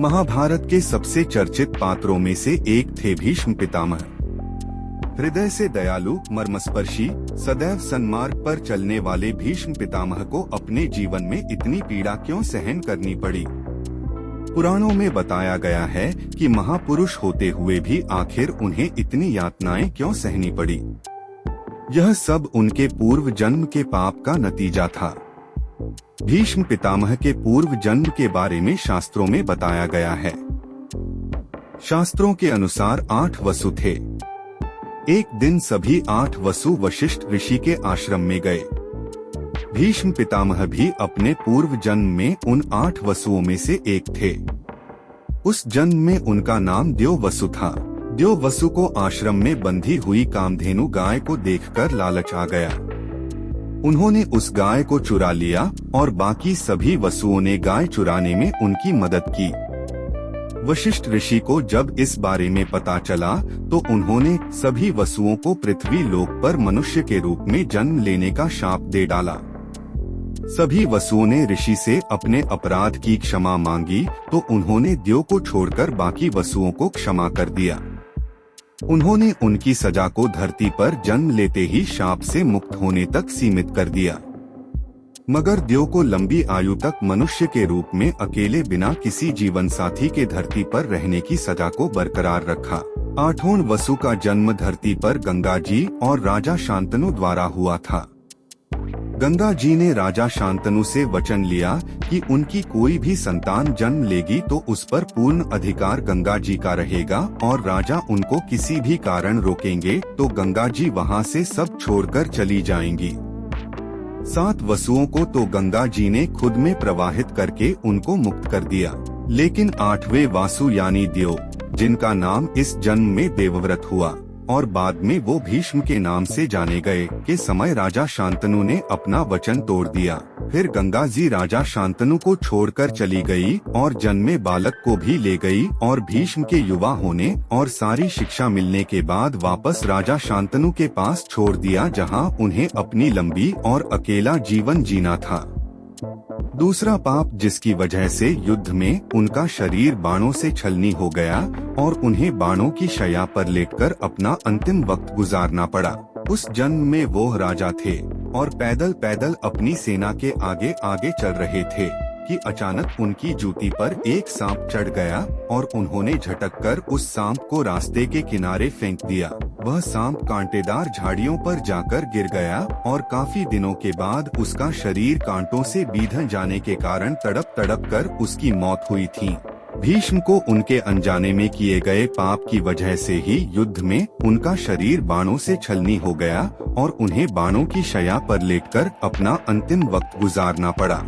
महाभारत के सबसे चर्चित पात्रों में से एक थे भीष्म पितामह। हृदय से दयालु, मर्मस्पर्शी, सदैव सन्मार्ग पर चलने वाले भीष्म पितामह को अपने जीवन में इतनी पीड़ा क्यों सहन करनी पड़ी? पुराणों में बताया गया है कि महापुरुष होते हुए भी आखिर उन्हें इतनी यातनाएं क्यों सहनी पड़ी। यह सब उनके पूर्व जन्म के पाप का नतीजा था। भीष्म पितामह के पूर्व जन्म के बारे में शास्त्रों में बताया गया है। शास्त्रों के अनुसार 8 वसु थे। एक दिन सभी 8 वसु वशिष्ठ ऋषि के आश्रम में गए। भीष्म पितामह भी अपने पूर्व जन्म में उन 8 वसुओं में से एक थे। उस जन्म में उनका नाम द्यौवसु था। द्यौवसु को आश्रम में बंधी हुई कामधेनु गाय को देखकर लालच आ गया। उन्होंने उस गाय को चुरा लिया और बाकी सभी वसुओं ने गाय चुराने में उनकी मदद की। वशिष्ठ ऋषि को जब इस बारे में पता चला तो उन्होंने सभी वसुओं को पृथ्वी लोक पर मनुष्य के रूप में जन्म लेने का शाप दे डाला। सभी वसुओं ने ऋषि से अपने अपराध की क्षमा मांगी तो उन्होंने द्यौ को छोड़कर बाकी वसुओं को क्षमा कर दिया। उन्होंने उनकी सजा को धरती पर जन्म लेते ही शाप से मुक्त होने तक सीमित कर दिया, मगर द्यौ को लंबी आयु तक मनुष्य के रूप में अकेले बिना किसी जीवन साथी के धरती पर रहने की सजा को बरकरार रखा। 8वें वसु का जन्म धरती पर गंगा जी और राजा शांतनु द्वारा हुआ था। गंगा जी ने राजा शांतनु से वचन लिया कि उनकी कोई भी संतान जन्म लेगी तो उस पर पूर्ण अधिकार गंगा जी का रहेगा और राजा उनको किसी भी कारण रोकेंगे तो गंगा जी वहां से सब छोड़कर चली जाएंगी। 7 वसुओं को तो गंगा जी ने खुद में प्रवाहित करके उनको मुक्त कर दिया, लेकिन 8वें वासु यानी द्यौ, जिनका नाम इस जन्म में देवव्रत हुआ और बाद में वो भीष्म के नाम से जाने गए, के समय राजा शांतनु ने अपना वचन तोड़ दिया। फिर गंगा जी राजा शांतनु को छोड़कर चली गई और जन्मे बालक को भी ले गई और भीष्म के युवा होने और सारी शिक्षा मिलने के बाद वापस राजा शांतनु के पास छोड़ दिया, जहां उन्हें अपनी लंबी और अकेला जीवन जीना था। दूसरा पाप जिसकी वजह से युद्ध में उनका शरीर बाणों से छलनी हो गया और उन्हें बाणों की शैया पर लेटकर अपना अंतिम वक्त गुजारना पड़ा। उस जन्म में वो राजा थे और पैदल पैदल अपनी सेना के आगे आगे चल रहे थे कि अचानक उनकी जूती पर एक सांप चढ़ गया और उन्होंने झटककर उस सांप को रास्ते के किनारे फेंक दिया। वह सांप कांटेदार झाड़ियों पर जाकर गिर गया और काफी दिनों के बाद उसका शरीर कांटों से बीधन जाने के कारण तड़प तड़प कर उसकी मौत हुई थी। भीष्म को उनके अनजाने में किए गए पाप की वजह से ही युद्ध में उनका शरीर बाणों से छलनी हो गया और उन्हें बाणों की शैया पर लेटकर अपना अंतिम वक्त गुजारना पड़ा।